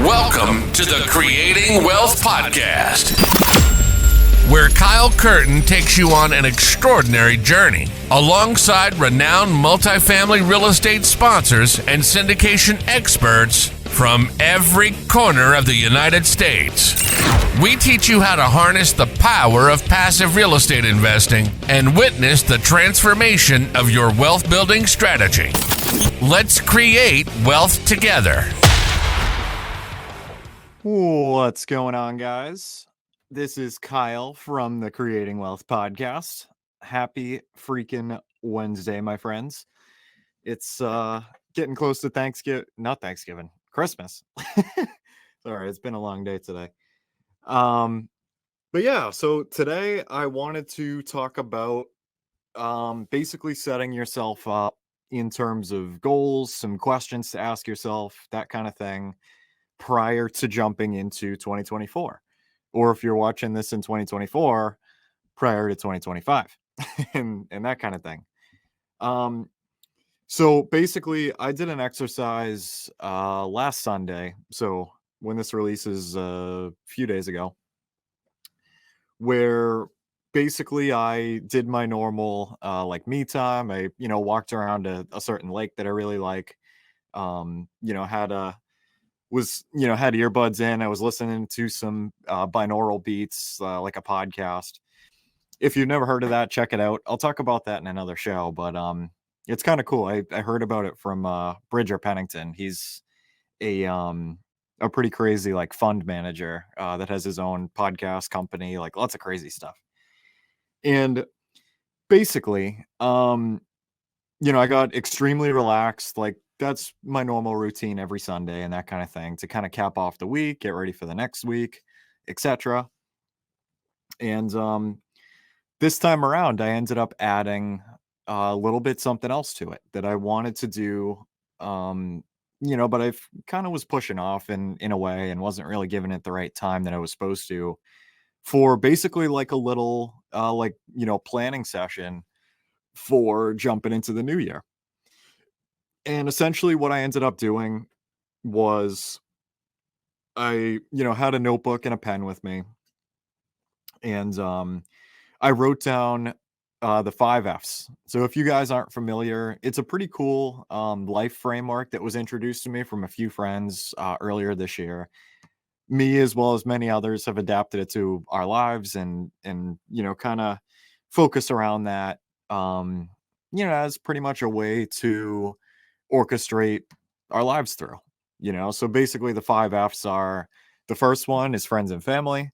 Welcome to the Creating Wealth Podcast, where Kyle Curtin takes you on an extraordinary journey alongside renowned multifamily real estate sponsors and syndication experts from every corner of the United States. We teach you how to harness the power of passive real estate investing and witness the transformation of your wealth building strategy. Let's create wealth together. What's going on, guys? This is Kyle from the Creating Wealth Podcast. Happy freaking Wednesday, my friends. It's getting close to Christmas. Sorry, it's been a long day today. But yeah, so today I wanted to talk about basically setting yourself up in terms of goals, some questions to ask yourself, that kind of thing, prior to jumping into 2024. Or if you're watching this in 2024, prior to 2025 and that kind of thing. So basically I did an exercise last Sunday. So when this releases a few days ago, where basically I did my normal like me time. I, walked around a certain lake that I really like. Had earbuds in. I was listening to some binaural beats, like a podcast. If you've never heard of that, check it out. I'll talk about that in another show, but it's kind of cool. I heard about it from Bridger Pennington. He's a pretty crazy like fund manager that has his own podcast company, like lots of crazy stuff. And basically, I got extremely relaxed. Like that's my normal routine every Sunday and that kind of thing, to kind of cap off the week, get ready for the next week, etc. And this time around, I ended up adding a little bit something else to it that I wanted to do, but I kind of was pushing off in a way and wasn't really giving it the right time that I was supposed to, for basically like a little planning session for jumping into the new year. And essentially what I ended up doing was I, had a notebook and a pen with me. And I wrote down the 5 F's. So if you guys aren't familiar, it's a pretty cool life framework that was introduced to me from a few friends earlier this year. Me, as well as many others, have adapted it to our lives and kind of focus around that, as pretty much a way to orchestrate our lives through, so basically the 5 F's are: the first one is friends and family,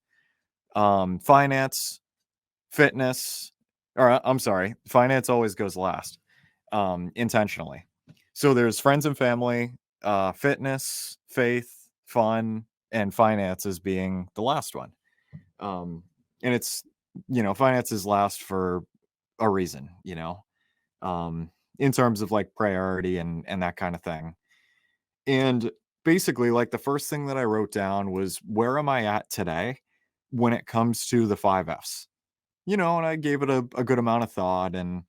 finance, fitness, or I'm sorry, finance always goes last, intentionally. So there's friends and family, fitness, faith, fun, and finances being the last one. And it's, finances last for a reason, in terms of like priority and that kind of thing. And basically, like the first thing that I wrote down was, where am I at today when it comes to the 5 F's? And I gave it a good amount of thought and,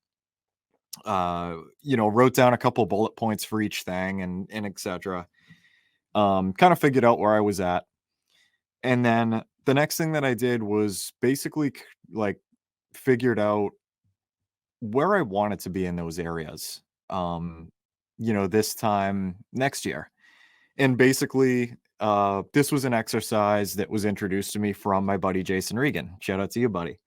wrote down a couple bullet points for each thing and etc. Kind of figured out where I was at. And then the next thing that I did was basically like figured out where I wanted to be in those areas, this time next year. And basically, this was an exercise that was introduced to me from my buddy, Jason Regan. Shout out to you, buddy.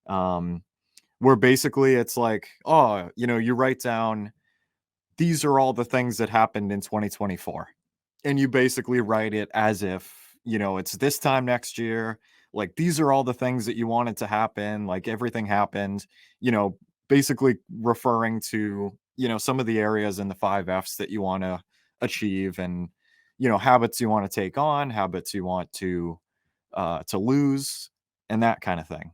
Where basically it's like, you write down, these are all the things that happened in 2024. And you basically write it as if, it's this time next year. Like, these are all the things that you wanted to happen. Like, everything happened, basically referring to, some of the areas in the 5 F's that you want to achieve, and, habits you want to take on, habits you want to lose, and that kind of thing.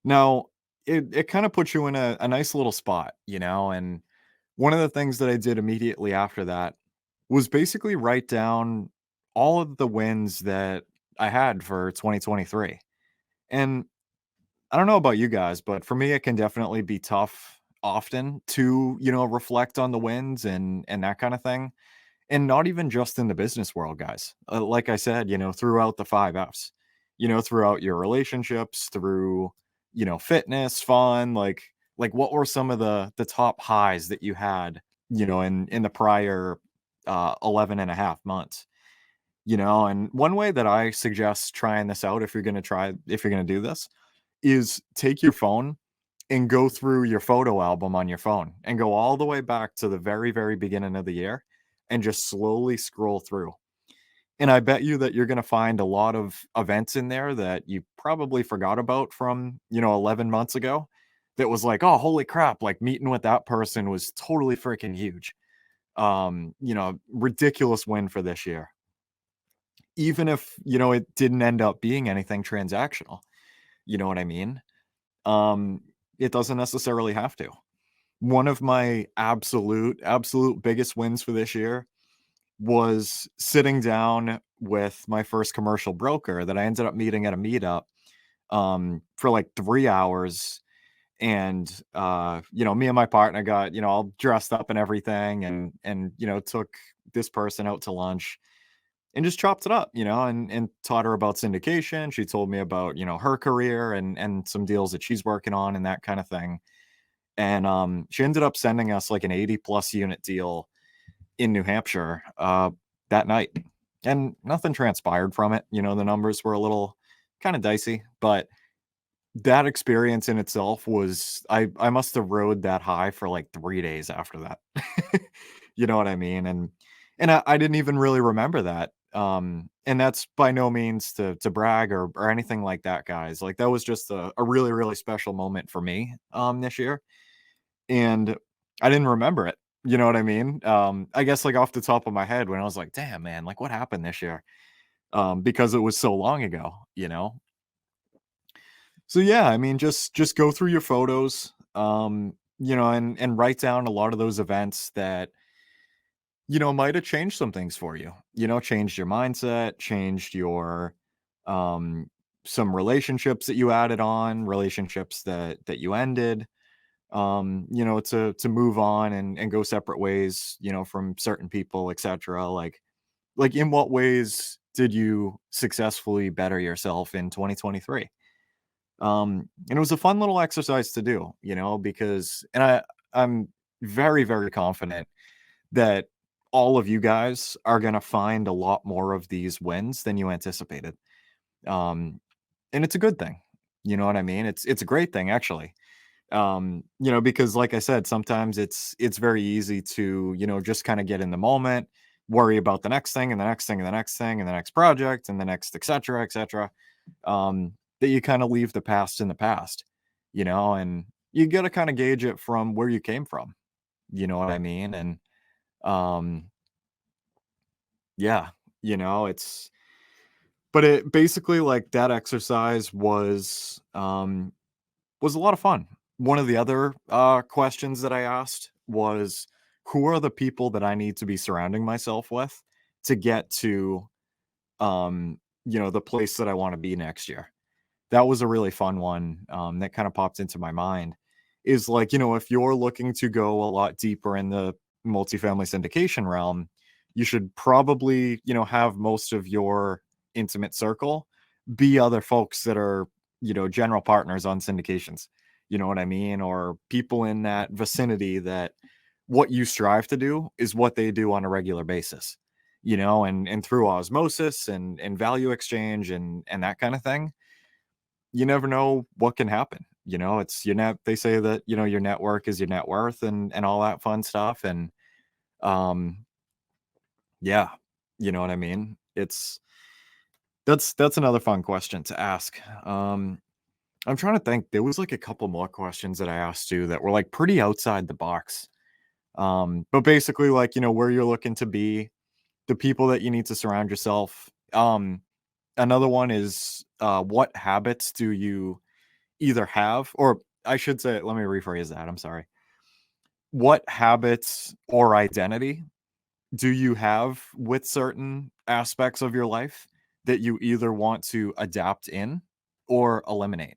Now, it kind of puts you in a nice little spot, and one of the things that I did immediately after that was basically write down all of the wins that I had for 2023. And I don't know about you guys, but for me, it can definitely be tough often to, reflect on the wins and that kind of thing. And not even just in the business world, guys. Like I said, throughout the 5 F's, throughout your relationships, through, fitness, fun, like what were some of the top highs that you had, in the prior 11 and a half months, and one way that I suggest trying this out, if you're going to do this, is take your phone and go through your photo album on your phone and go all the way back to the very, very beginning of the year and just slowly scroll through. And I bet you that you're going to find a lot of events in there that you probably forgot about from, 11 months ago that was like, oh, holy crap, like meeting with that person was totally freaking huge. Ridiculous win for this year. Even if, it didn't end up being anything transactional. You know what I mean? It doesn't necessarily have to. One of my absolute biggest wins for this year was sitting down with my first commercial broker that I ended up meeting at a meetup for like 3 hours. And me and my partner got, all dressed up and everything, and took this person out to lunch and just chopped it up, and taught her about syndication. She told me about, her career and some deals that she's working on and that kind of thing. And she ended up sending us like an 80+ unit deal in New Hampshire that night. And nothing transpired from it. The numbers were a little kind of dicey, but that experience in itself was, I must have rode that high for like 3 days after that. You know what I mean? And I didn't even really remember that. And that's by no means to brag or anything like that, guys. Like that was just a really, really special moment for me this year. And I didn't remember it. You know what I mean? I guess like off the top of my head when I was like, damn man, like what happened this year? Because it was so long ago. So yeah, I mean, just go through your photos, and write down a lot of those events that, might have changed some things for you, changed your mindset, changed your, um, some relationships that you added on, relationships that you ended, to move on and go separate ways, from certain people, etc. Like in what ways did you successfully better yourself in 2023? And it was a fun little exercise to do, because I'm very, very confident that all of you guys are going to find a lot more of these wins than you anticipated. Um, and it's a good thing. You know what I mean? It's a great thing actually. Because like I said, sometimes it's very easy to, just kind of get in the moment, worry about the next thing and the next thing and the next thing and the next project and the next, etc., etc. That you kind of leave the past in the past, and you got to kind of gauge it from where you came from. You know what I mean? And um, yeah, it's, but it basically like that exercise was a lot of fun. One of the other questions that I asked was, who are the people that I need to be surrounding myself with to get to, the place that I want to be next year? That was a really fun one that kind of popped into my mind. Is like, if you're looking to go a lot deeper in the multifamily syndication realm, you should probably, have most of your intimate circle be other folks that are, general partners on syndications. You know what I mean? Or people in that vicinity that what you strive to do is what they do on a regular basis, and through osmosis and value exchange and that kind of thing, you never know what can happen. It's your net. They say that, your network is your net worth and all that fun stuff. And um, yeah, you know what I mean? That's another fun question to ask. I'm trying to think. There was like a couple more questions that I asked you that were like pretty outside the box. But basically like, where you're looking to be, the people that you need to surround yourself. Another one is what habits do you either have, or I should say, let me rephrase that. I'm sorry. What habits or identity do you have with certain aspects of your life that you either want to adapt in or eliminate?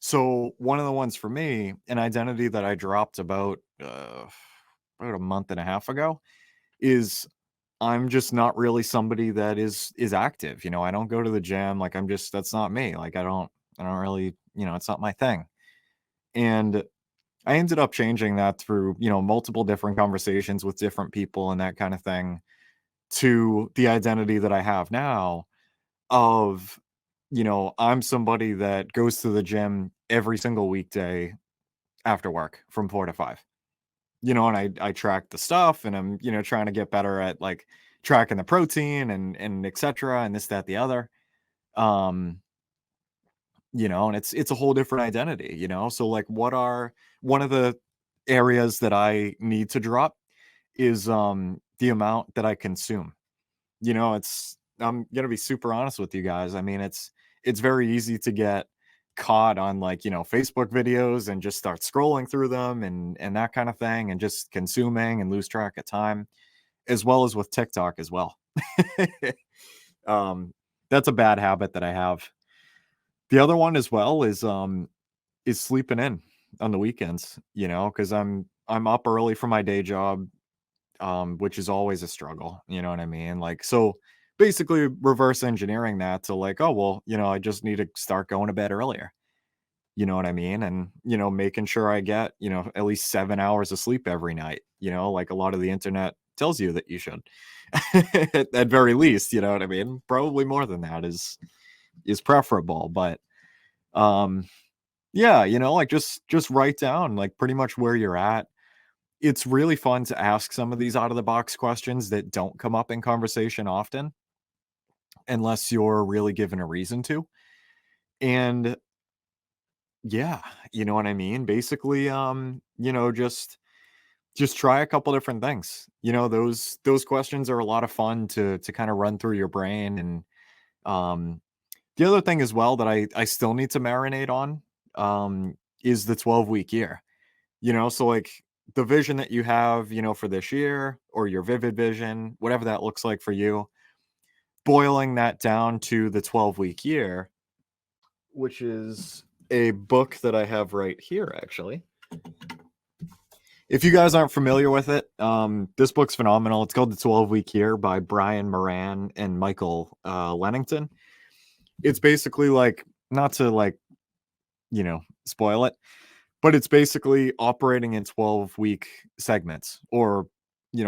So one of the ones for me, an identity that I dropped about a month and a half ago, is I'm just not really somebody that is active. I don't go to the gym. Like that's not me. Like I don't really, it's not my thing. And I ended up changing that through, multiple different conversations with different people and that kind of thing, to the identity that I have now of, I'm somebody that goes to the gym every single weekday after work from 4 to 5. And I track the stuff, and I'm, trying to get better at like tracking the protein and et cetera, and this, that, the other. Um, and it's a whole different identity, So like one of the areas that I need to drop is the amount that I consume. I'm gonna be super honest with you guys. I mean, it's very easy to get caught on like, Facebook videos and just start scrolling through them and that kind of thing, and just consuming and lose track of time, as well as with TikTok as well. um that's a bad habit that I have. The other one as well is sleeping in on the weekends, because I'm up early for my day job, which is always a struggle, you know what I mean? Like, so basically reverse engineering that to like, oh, well, I just need to start going to bed earlier. You know what I mean? And, making sure I get, at least 7 hours of sleep every night, like a lot of the internet tells you that you should. At very least, you know what I mean? Probably more than that is preferable. But yeah, like just write down like pretty much where you're at. It's really fun to ask some of these out of the box questions that don't come up in conversation often, unless you're really given a reason to. And yeah, you know what I mean? Basically, just try a couple different things. Those questions are a lot of fun to kind of run through your brain. And the other thing as well that I still need to marinate on is the 12-week year. So like the vision that you have, for this year, or your vivid vision, whatever that looks like for you, boiling that down to the 12-week year, which is a book that I have right here, actually. If you guys aren't familiar with it, this book's phenomenal. It's called The 12-Week Year by Brian Moran and Michael Lennington. It's basically like, not to like, spoil it, but it's basically operating in 12-week segments, or,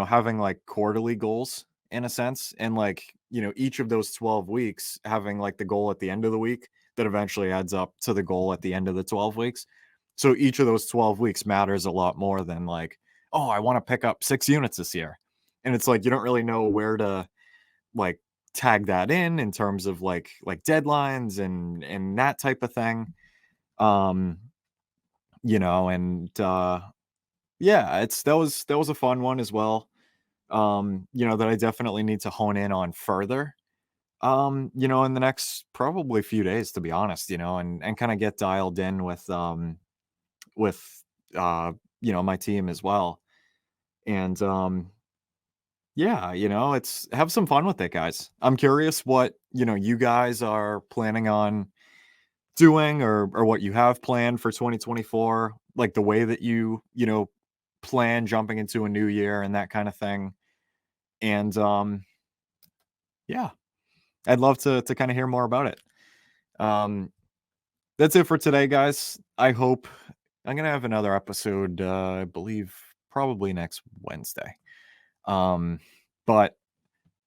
having like quarterly goals in a sense. And like, each of those 12 weeks having like the goal at the end of the week that eventually adds up to the goal at the end of the 12 weeks. So each of those 12 weeks matters a lot more than like, oh, I want to pick up 6 units this year. And it's like, you don't really know where to like tag that in terms of like deadlines and that type of thing. And yeah, that was a fun one as well. That I definitely need to hone in on further. In the next probably few days, to be honest, and kind of get dialed in with my team as well. And yeah, it's have some fun with it, guys. I'm curious what, you guys are planning on doing, or what you have planned for 2024, like the way that you plan jumping into a new year and that kind of thing. And yeah, I'd love to kind of hear more about it. That's it for today, guys. I hope I'm gonna have another episode, I believe probably next Wednesday. But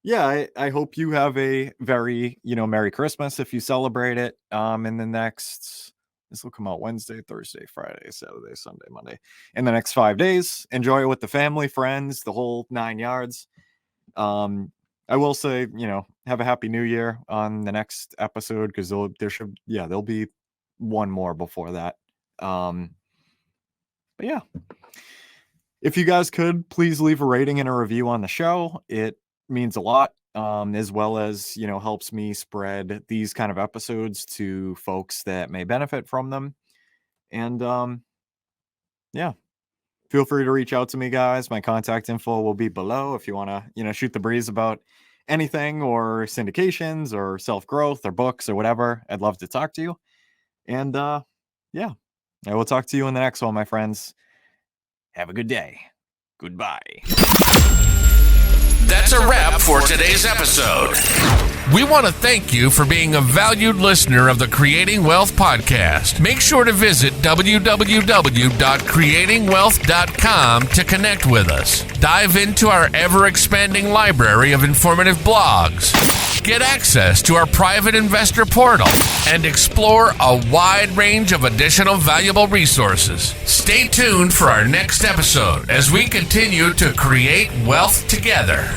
yeah, I hope you have a very, Merry Christmas if you celebrate it. In the next, this will come out Wednesday, Thursday, Friday, Saturday, Sunday, Monday. In the next 5 days, enjoy it with the family, friends, the whole 9 yards. I will say, have a happy new year on the next episode, because there'll be one more before that. But yeah, if you guys could please leave a rating and a review on the show, it means a lot, as well as, helps me spread these kind of episodes to folks that may benefit from them. And yeah, feel free to reach out to me, guys. My contact info will be below if you want to, shoot the breeze about anything, or syndications, or self-growth, or books, or whatever. I'd love to talk to you. And yeah, I will talk to you in the next one, my friends. Have a good day. Goodbye. That's a wrap for today's episode. We want to thank you for being a valued listener of the Creating Wealth Podcast. Make sure to visit www.creatingwealth.com to connect with us. Dive into our ever-expanding library of informative blogs. Get access to our private investor portal and explore a wide range of additional valuable resources. Stay tuned for our next episode as we continue to create wealth together.